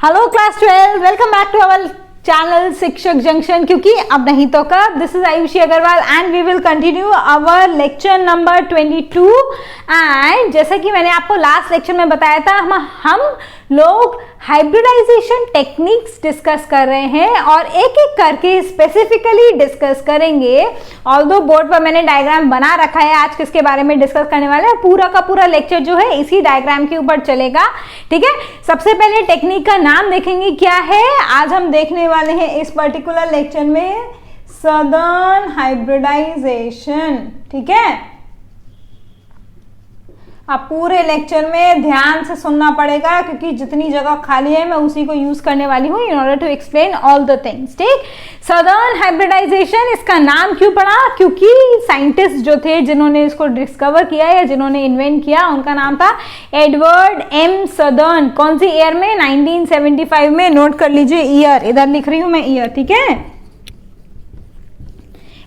Hello class 12, welcome back to our channel Shikshak Junction. क्योंकि अब नहीं तो कब। This is Ayushi Agarwal and we will continue our lecture number 22। And जैसा कि मैंने आपको लास्ट लेक्चर में बताया था, हम लोग हाइब्रिडाइजेशन टेक्निक्स डिस्कस कर रहे हैं और एक एक करके स्पेसिफिकली डिस्कस करेंगे। ऑल्दो बोर्ड पर मैंने डायग्राम बना रखा है, आज किसके बारे में डिस्कस करने वाले हैं, पूरा का पूरा लेक्चर जो है इसी डायग्राम के ऊपर चलेगा। ठीक है, सबसे पहले टेक्निक का नाम देखेंगे क्या है। आज हम देखने वाले हैं इस पर्टिकुलर लेक्चर में सदर्न हाइब्रिडाइजेशन। ठीक है, आप पूरे लेक्चर में ध्यान से सुनना पड़ेगा क्योंकि जितनी जगह खाली है मैं उसी को यूज करने वाली हूँ in order to explain all the things. ठीक, सदर्न हाइब्रिडाइजेशन, इसका नाम क्यों पड़ा? क्योंकि साइंटिस्ट जो थे जिन्होंने इसको डिस्कवर किया या जिन्होंने इन्वेंट किया, उनका नाम था एडवर्ड एम सदर्न। कौन सी ईयर में? 1975 में। नोट कर लीजिए ईयर, इधर लिख रही हूं मैं ईयर। ठीक है,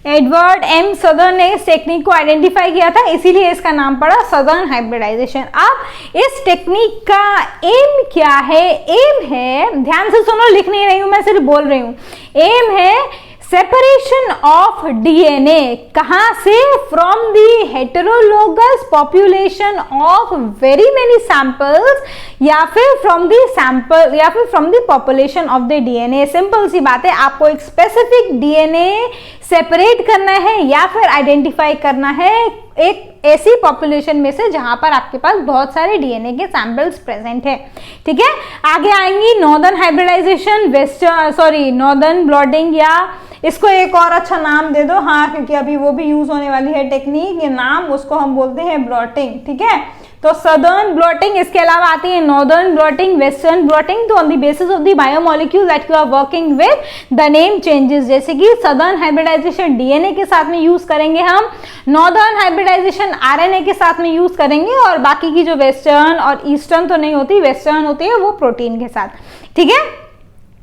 एडवर्ड एम सदर्न ने इस टेक्निक को आइडेंटिफाई किया था, इसीलिए इसका नाम पड़ा सदर्न हाइब्रिडाइजेशन। अब इस टेक्निक का एम क्या है? एम है, ध्यान से सुनो, लिख नहीं रही हूं मैं, सिर्फ बोल रही हूं। एम है सेपरेशन ऑफ डीएनए। कहां से? From the heterologous population of very many samples, या फिर फ्रॉम दी सैंपल, या फिर from the population of the DNA. Simple सी बात है, आपको एक स्पेसिफिक डीएनए सेपरेट करना है या फिर आइडेंटिफाई करना है एक ऐसी पॉपुलेशन में से जहां पर आपके पास बहुत सारे डीएनए के सैंपल्स प्रेजेंट है। ठीक है, आगे आएंगी नॉर्दर्न हाइब्रिडाइजेशन, नॉर्दर्न ब्लॉटिंग, या इसको एक और अच्छा नाम दे दो, हाँ, क्योंकि अभी वो भी यूज होने वाली है टेक्निक, ये नाम, उसको हम बोलते हैं ब्लॉटिंग। ठीक है, तो सदर्न ब्लॉटिंग, इसके अलावा आती है नॉर्दर्न ब्लॉटिंग, वेस्टर्न ब्लॉटिंग। तो on the basis of the biomolecule that you are working with, the name changes. जैसे कि सदर्न हाइब्रिडाइजेशन डीएनए के साथ में यूज करेंगे हम, नॉर्दर्न हाइब्रिडाइजेशन आरएनए के साथ में यूज करेंगे, और बाकी की जो वेस्टर्न और ईस्टर्न तो नहीं होती, वेस्टर्न होती है वो प्रोटीन के साथ। ठीक है,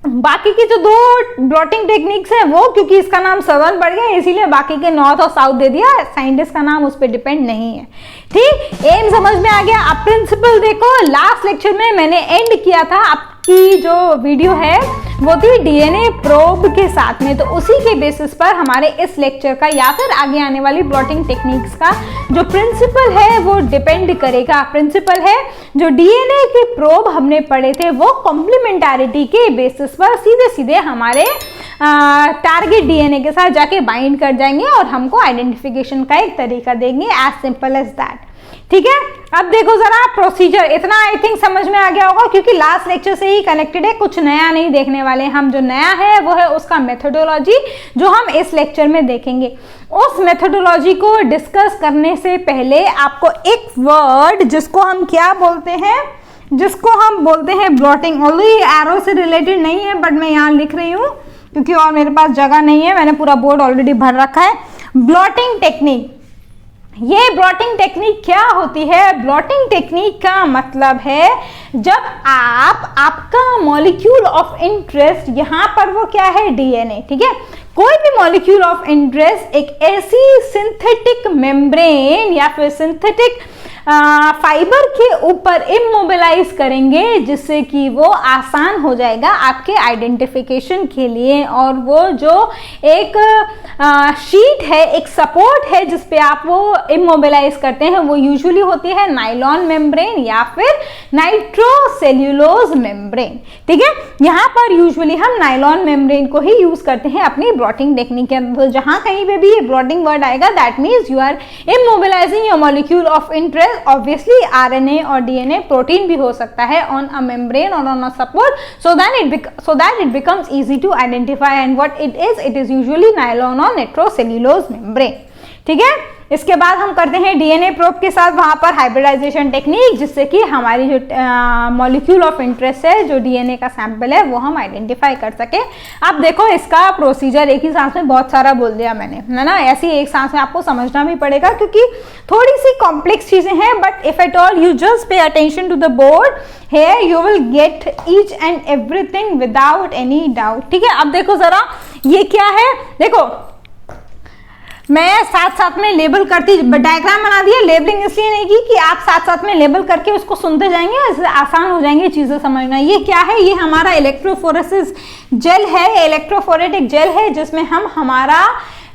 बाकी की जो दो ब्लॉटिंग टेक्निक्स है वो, क्योंकि इसका नाम सदर्न पड़ गया इसीलिए बाकी के नॉर्थ और साउथ दे दिया, साइंटिस्ट का नाम उस पर डिपेंड नहीं है। ठीक, एम समझ में आ गया। अब प्रिंसिपल देखो, लास्ट लेक्चर में मैंने एंड किया था, आपकी जो वीडियो है वो थी डीएनए प्रोब के साथ में, तो उसी के बेसिस पर हमारे इस लेक्चर का या फिर आगे आने वाली ब्लॉटिंग टेक्निक्स का जो प्रिंसिपल है वो डिपेंड करेगा। प्रिंसिपल है जो डीएनए के प्रोब हमने पढ़े थे वो कॉम्प्लीमेंटारिटी के बेसिस पर सीधे सीधे हमारे टारगेट डीएनए के साथ जाके बाइंड कर जाएंगे और हमको आइडेंटिफिकेशन का एक तरीका देंगे, एज सिंपल एज दैट। ठीक है, अब देखो जरा प्रोसीजर, इतना आई थिंक समझ में आ गया होगा क्योंकि लास्ट लेक्चर से ही कनेक्टेड है, कुछ नया नहीं देखने वाले हम। जो नया है वो है उसका मेथोडोलॉजी, जो हम इस लेक्चर में देखेंगे। उस मेथोडोलॉजी को डिस्कस करने से पहले आपको एक वर्ड, जिसको हम क्या बोलते हैं, जिसको हम बोलते हैं ब्लॉटिंग। ऑल्दो ये एरो से रिलेटेड नहीं है बट मैं यहाँ लिख रही हूँ क्योंकि और मेरे पास जगह नहीं है, मैंने पूरा बोर्ड ऑलरेडी भर रखा है। ब्लॉटिंग टेक्निक, ये ब्लॉटिंग टेक्निक क्या होती है? ब्लॉटिंग टेक्निक का मतलब है जब आपका मॉलिक्यूल ऑफ इंटरेस्ट, यहाँ पर वो क्या है? डीएनए। ठीक है, कोई भी मॉलिक्यूल ऑफ इंटरेस्ट एक ऐसी सिंथेटिक मेम्ब्रेन या फिर सिंथेटिक फाइबर के ऊपर इमोबिलाइज करेंगे जिससे कि वो आसान हो जाएगा आपके आइडेंटिफिकेशन के लिए। और वो जो एक शीट है, एक सपोर्ट है जिसपे आप वो इमोबिलाइज करते हैं, वो यूजुअली होती है नाइलॉन मेम्ब्रेन या फिर नाइट्रोसेल्यूलोज मेम्ब्रेन। ठीक है, यहाँ पर यूजुअली हम नाइलॉन मेम्ब्रेन को ही यूज करते हैं अपनी ब्लॉटिंग टेक्निक के अंदर। जहां कहीं पे भी ये ब्लॉटिंग वर्ड आएगा that means you are immobilizing your molecule of interest. Obviously RNA और डीएनए, प्रोटीन भी हो सकता है, ऑन अ मेम्ब्रेन और on a support, so that it becomes easy to identify, and what it is usually nylon or nitrocellulose membrane। ठीक है, इसके बाद हम करते हैं डीएनए प्रोब के साथ वहां पर हाइब्रिडाइजेशन टेक्निक, जिससे कि हमारी जो मॉलिक्यूल ऑफ इंटरेस्ट है, जो डीएनए का सैंपल है, वो हम आइडेंटिफाई कर सके। अब देखो इसका प्रोसीजर एक ही सांस में बहुत सारा बोल दिया मैंने, है ना, ऐसी एक सांस में आपको समझना भी पड़ेगा क्योंकि थोड़ी सी कॉम्प्लेक्स चीजें हैं, but if at all you just pay attention to the board, here you will get each and everything without any doubt। ठीक है, अब देखो जरा ये क्या है, देखो मैं साथ साथ में लेबल करती, डायग्राम बना दिया, लेबलिंग इसलिए नहीं की कि आप साथ साथ में लेबल करके उसको सुनते जाएंगे, इससे आसान हो जाएंगे चीजें समझना। ये क्या है? ये हमारा इलेक्ट्रोफोरेसिस जेल है, इलेक्ट्रोफोरेटिक जेल है, जिसमें हम हमारा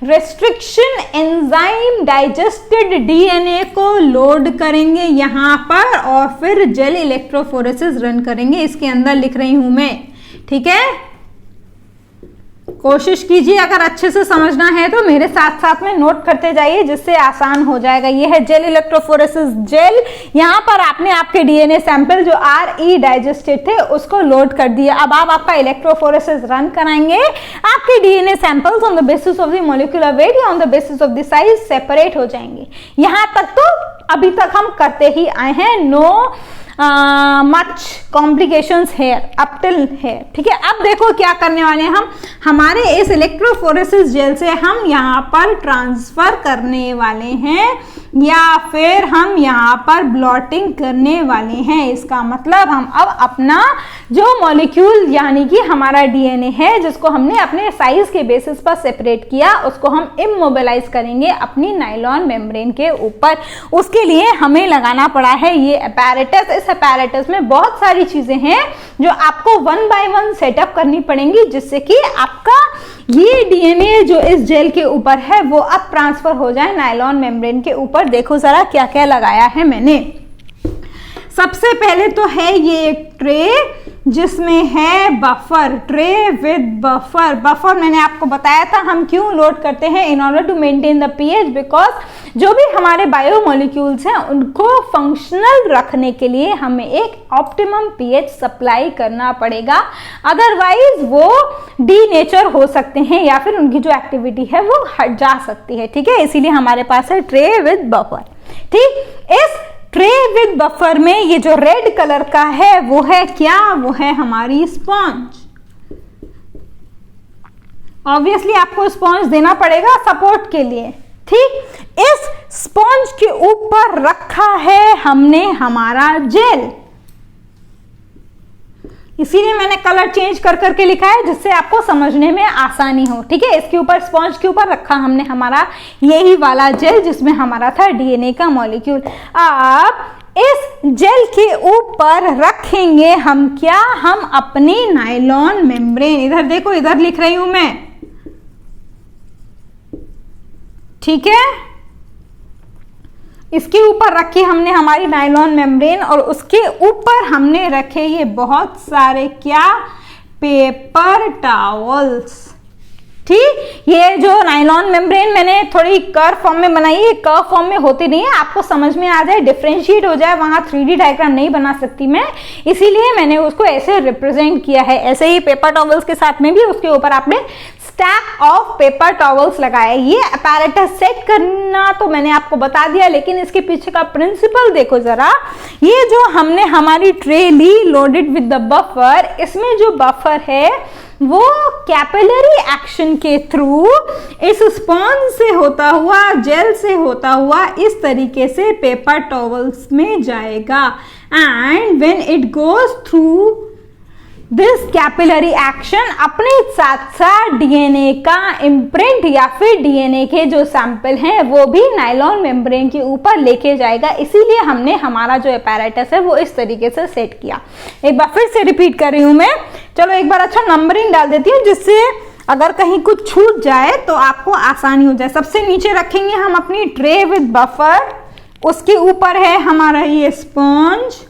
रेस्ट्रिक्शन एंजाइम डाइजेस्टेड डीएनए को लोड करेंगे यहाँ पर और फिर जेल इलेक्ट्रोफोरेसिस रन करेंगे। इसके अंदर लिख रही हूं मैं, ठीक है? कोशिश कीजिए, अगर अच्छे से समझना है तो मेरे साथ साथ में नोट करते जाइए, जिससे आसान हो जाएगा। ये है जेल इलेक्ट्रोफोरेसिस जेल। यहाँ पर आपने आपके डीएनए सैंपल जो RE डाइजेस्टेड थे उसको लोड कर दिया। अब आप आपका इलेक्ट्रोफोरेसिस रन कराएंगे, आपके DNA samples on the basis of the molecular weight या on the basis of the size separate हो जाएंगे। यहाँ तक तो अभी तक हम करते ही आए हैं, no much complications here up till here, ठीक है? अब देखो क्या करने वाले हैं हम, हमारे इस इलेक्ट्रोफोरेसिस जेल से हम यहाँ पर ट्रांसफर करने वाले हैं या फिर हम यहाँ पर ब्लॉटिंग करने वाले हैं। इसका मतलब हम अब अपना जो मॉलिक्यूल यानी कि हमारा डीएनए है, जिसको हमने अपने साइज के बेसिस पर सेपरेट किया, उसको हम इमोबिलाइज करेंगे अपनी नायलॉन मेम्ब्रेन के ऊपर। उसके लिए हमें लगाना पड़ा है ये अपैरेटस। इस अपैरेटस में बहुत सारी चीजें हैं जो आपको 1 बाय 1 सेटअप करनी पड़ेंगी, जिससे कि आपका ये डीएनए जो इस जेल के ऊपर है वो अब ट्रांसफर हो जाए नायलॉन मेम्ब्रेन के ऊपर। देखो जरा क्या क्या लगाया है मैंने। सबसे पहले तो है ये एक ट्रे जिसमें है buffer, tray with buffer. Buffer मैंने आपको बताया था हम क्यों लोड करते हैं, in order to maintain the pH, because जो भी हमारे बायोमोलिक्यूल्स हैं उनको फंक्शनल रखने के लिए हमें एक ऑप्टिमम पीएच सप्लाई करना पड़ेगा, अदरवाइज वो डीनेचर हो सकते हैं या फिर उनकी जो एक्टिविटी है वो हट जा सकती है, ठीक है? इसीलिए हमारे पास है ट्रे विद बफर, ठीक? इस ट्रे विद बफर में ये जो रेड कलर का है वो है क्या? वो है हमारी स्पॉन्ज। ऑब्वियसली आपको स्पॉन्ज देना पड़ेगा सपोर्ट के लिए, ठीक? इस स्पॉन्ज के ऊपर रखा है हमने हमारा जेल, इसीलिए मैंने कलर चेंज कर करके लिखा है जिससे आपको समझने में आसानी हो, ठीक है? इसके ऊपर स्पॉन्ज के ऊपर रखा हमने हमारा यही वाला जेल जिसमें हमारा था डीएनए का मॉलिक्यूल। अब इस जेल के ऊपर रखेंगे हम क्या? हम अपनी नायलॉन मेम्ब्रेन। इधर देखो, इधर लिख रही हूं मैं, ठीक है? इसके ऊपर रखी हमने हमारी नायलॉन मेम्ब्रेन और उसके ऊपर हमने रखे ये बहुत सारे क्या? पेपर टॉवल्स, ठीक? ये जो नायलॉन मेम्ब्रेन मैंने थोड़ी कर्व फॉर्म में बनाई है, कर्व फॉर्म में होती नहीं है, आपको समझ में आ जाए, डिफरेंशिएट हो जाए, वहां 3D डायग्राम नहीं बना सकती मैं, इसीलिए मैंने उसको ऐसे रिप्रेजेंट किया है। ऐसे ही पेपर टॉवल्स के साथ में भी उसके ऊपर आपने स्टैक ऑफ पेपर टॉवल्स लगाए। ये अपैरेटस सेट करना तो मैंने आपको बता दिया, लेकिन इसके पीछे का प्रिंसिपल देखो जरा। ये जो हमने हमारी ट्रे ली लोडेड विद द बफर, इसमें जो बफर है वो कैपिलरी एक्शन के थ्रू इस स्पॉन्ज से होता हुआ, जेल से होता हुआ इस तरीके से पेपर टॉवल्स में जाएगा। And when it goes through this capillary action, अपने साथ साथ डीएनए का इम्प्रिंट या फिर डीएनए के जो सैंपल हैं वो भी नायलॉन मेम्ब्रेन के ऊपर लेके जाएगा। इसीलिए हमने हमारा जो अपैरेटस है वो इस तरीके से सेट किया। एक बार फिर से रिपीट कर रही हूं मैं, चलो एक बार अच्छा नंबरिंग डाल देती हूँ जिससे अगर कहीं कुछ छूट जाए तो आपको आसानी हो जाए। सबसे नीचे रखेंगे हम अपनी ट्रे विद बफर, उसके ऊपर है हमारा ये स्पॉन्ज,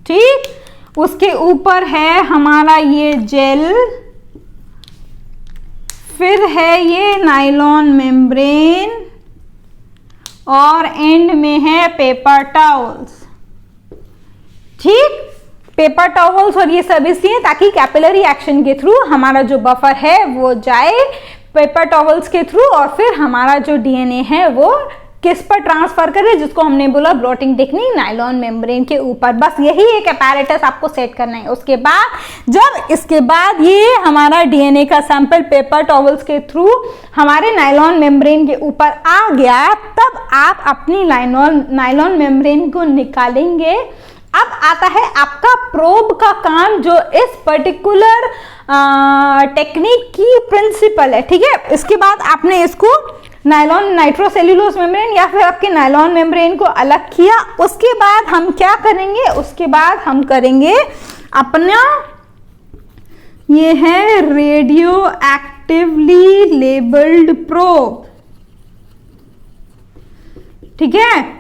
ठीक? उसके ऊपर है हमारा ये जेल, फिर है ये नायलॉन मेम्ब्रेन और एंड में है पेपर टॉवल्स, ठीक? पेपर टॉवल्स और ये सब इसलिए ताकि कैपिलरी एक्शन के थ्रू हमारा जो बफर है वो जाए पेपर टॉवल्स के थ्रू और फिर हमारा जो डीएनए है वो किस पर ट्रांसफर करे, जिसको हमने बोला ब्लॉटिंग टेक्निक, नायलॉन मेम्ब्रेन के ऊपर। बस यही एक अपैरेटस आपको सेट करना है। उसके बाद जब इसके बाद ये हमारा डीएनए का सैंपल पेपर टॉवल्स के थ्रू हमारे नायलॉन मेम्ब्रेन के ऊपर आ गया, तब आप अपनी नायलॉन मेम्ब्रेन को निकालेंगे। अब आता है आपका प्रोब का काम, जो इस पर्टिकुलर टेक्निक की प्रिंसिपल है, ठीक है? इसके बाद आपने इसको नायलॉन नाइट्रोसेल्यूलोज मेम्ब्रेन या फिर आपके नायलॉन मेम्ब्रेन को अलग किया। उसके बाद हम क्या करेंगे, उसके बाद हम करेंगे अपना ये है रेडियो एक्टिवली लेबल्ड प्रोब। ठीक है,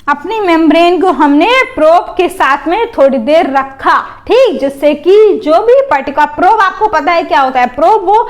अपनी मेम्ब्रेन को हमने प्रोब के साथ में थोड़ी देर रखा, ठीक, जिससे कि जो भी पार्टिकल, प्रोब आपको पता है क्या होता है, प्रोब वो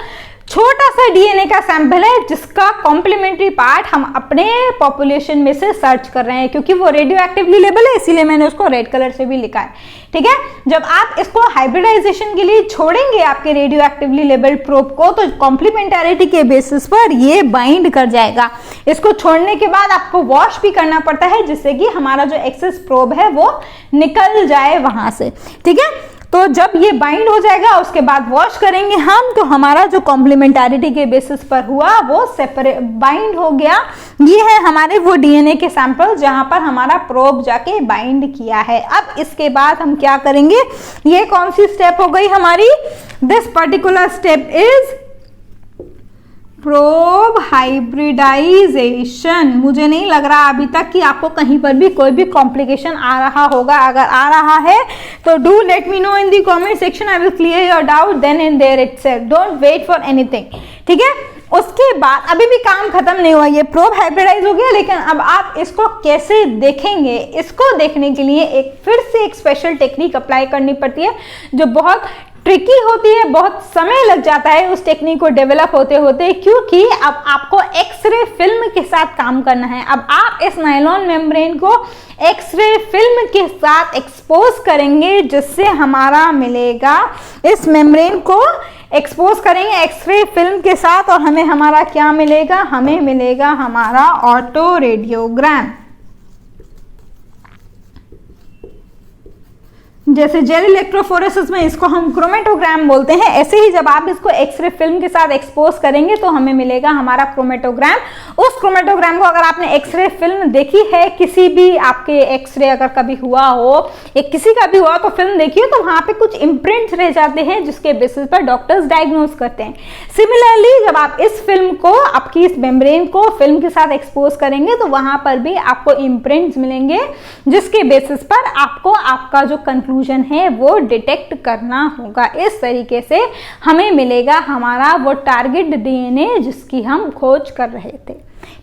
छोटा सा डीएनए का सैंपल है जिसका कॉम्प्लीमेंट्री पार्ट हम अपने पॉपुलेशन में से सर्च कर रहे हैं, क्योंकि वो रेडियो एक्टिवली लेबल है इसीलिए मैंने उसको रेड कलर से भी लिखा है। ठीक है, जब आप इसको हाइब्रिडाइजेशन के लिए छोड़ेंगे आपके रेडियो एक्टिवली लेबल्ड प्रोब को, तो कॉम्प्लीमेंटारिटी के बेसिस पर ये बाइंड कर जाएगा। इसको छोड़ने के बाद आपको वॉश भी करना पड़ता है जिससे कि हमारा जो एक्सेस प्रोब है वो निकल जाए वहां से। ठीक है, तो जब ये बाइंड हो जाएगा उसके बाद वॉश करेंगे हम, तो हमारा जो कॉम्प्लीमेंटारिटी के बेसिस पर हुआ वो सेपरेट बाइंड हो गया। ये है हमारे वो डीएनए के सैंपल जहां पर हमारा प्रोब जाके बाइंड किया है। अब इसके बाद हम क्या करेंगे, ये कौन सी स्टेप हो गई हमारी, this particular step is probe hybridization. मुझे नहीं लग रहा अभी तक कि आपको कहीं पर भी कोई भी कॉम्प्लिकेशन आ रहा होगा। अगर आ रहा है तो do let me know in the comment section, I will clear your doubt then and there itself, don't wait for anything. ठीक है, उसके बाद अभी भी काम खत्म नहीं हुआ, ये प्रोब हाइब्रिडाइज हो गया, लेकिन अब आप इसको कैसे देखेंगे, इसको देखने के लिए फिर से एक स्पेशल टेक्निक अप्लाई करनी पड़ती है जो बहुत ट्रिकी होती है, बहुत समय लग जाता है उस टेक्निक को डेवलप होते होते, क्योंकि अब आपको एक्सरे फिल्म के साथ काम करना है। अब आप इस नायलॉन मेम्ब्रेन को एक्सरे फिल्म के साथ एक्सपोज करेंगे जिससे हमारा मिलेगा, इस मेम्ब्रेन को एक्सपोज करेंगे एक्सरे फिल्म के साथ और हमें हमारा क्या मिलेगा, हमें मिलेगा हमारा ऑटो रेडियोग्राम। जैसे जेल इलेक्ट्रोफोरेसिस में इसको हम क्रोमेटोग्राम बोलते हैं, ऐसे ही जब आप इसको एक्सरे फिल्म के साथ एक्सपोज करेंगे तो हमें मिलेगा हमारा क्रोमेटोग्राम। उस क्रोमेटोग्राम को अगर आपने एक्सरे फिल्म देखी है, किसी भी आपके एक्सरे अगर कभी हुआ हो या किसी का भी हुआ तो फिल्म देखिए, तो वहां पे कुछ इम्प्रिंट्स रह जाते हैं जिसके बेसिस पर डॉक्टर्स डायग्नोज करते हैं। सिमिलरली जब आप इस फिल्म को, आपकी इस मेम्ब्रेन को फिल्म के साथ एक्सपोज करेंगे तो वहां पर भी आपको इम्प्रिंट्स मिलेंगे जिसके बेसिस पर आपको आपका जो कंक्लूजन है वो डिटेक्ट करना होगा। इस तरीके से हमें मिलेगा हमारा वो टारगेट डीएनए जिसकी हम खोज कर रहे थे।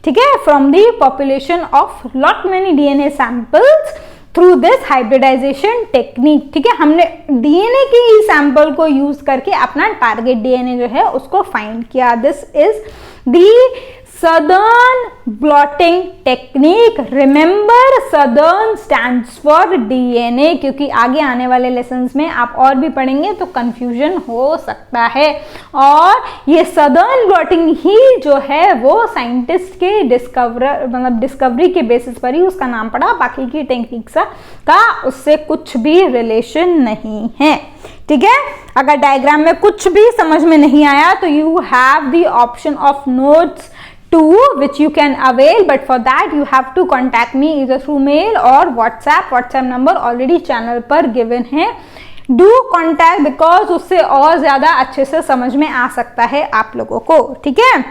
ठीक है, from the population of lot many DNA samples through this hybridization technique. ठीक है, हमने डीएनए के ही सैंपल को यूज करके अपना टारगेट डीएनए जो है उसको फाइंड किया। This is the Southern blotting technique. Remember, Southern stands for DNA, क्योंकि आगे आने वाले लेसन्स में आप और भी पढ़ेंगे तो कंफ्यूजन हो सकता है। और ये Southern blotting ही जो है वो साइंटिस्ट के डिस्कवरी के बेसिस पर ही उसका नाम पड़ा, बाकी की टेक्निक्स का उससे कुछ भी रिलेशन नहीं है। ठीक है, अगर डायग्राम में कुछ भी समझ में नहीं आया तो you have the option of notes which you can avail, but for that you have to contact me either through mail or WhatsApp number already channel पर given है। Do contact because उससे और ज्यादा अच्छे से समझ में आ सकता है आप लोगों को। ठीक है,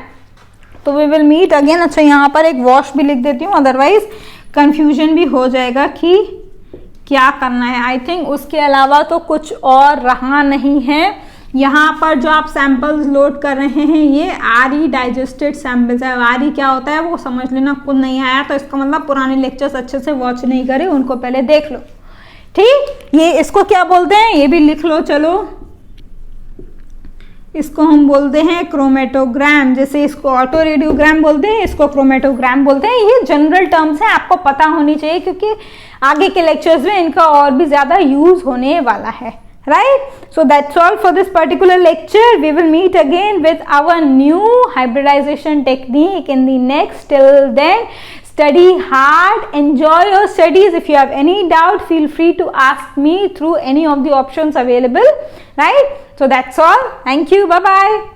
तो we will meet again। अच्छा, यहाँ पर एक वॉश भी लिख देती हूँ, अदरवाइज कंफ्यूजन भी हो जाएगा कि क्या करना है। आई थिंक उसके अलावा तो कुछ और रहा नहीं है। यहाँ पर जो आप सैंपल्स लोड कर रहे हैं ये आरी डाइजेस्टेड सैंपल्स है। आरी क्या होता है वो समझ लेना, कुछ नहीं आया तो इसका मतलब पुराने लेक्चर्स अच्छे से वॉच नहीं करे, उनको पहले देख लो। ठीक, ये इसको क्या बोलते हैं ये भी लिख लो। चलो, इसको हम बोलते हैं क्रोमेटोग्राम। जैसे इसको ऑटो रेडियोग्राम बोलते हैं, इसको क्रोमेटोग्राम बोलते हैं। ये जनरल टर्म्स हैं, आपको पता होनी चाहिए क्योंकि आगे के लेक्चर्स में इनका और भी ज्यादा यूज होने वाला है। Right, so that's all for this particular lecture. We will meet again with our new hybridization technique in the next. Till then, study hard, enjoy your studies. If you have any doubt, feel free to ask me through any of the options available. Right, so that's all. Thank you. Bye bye.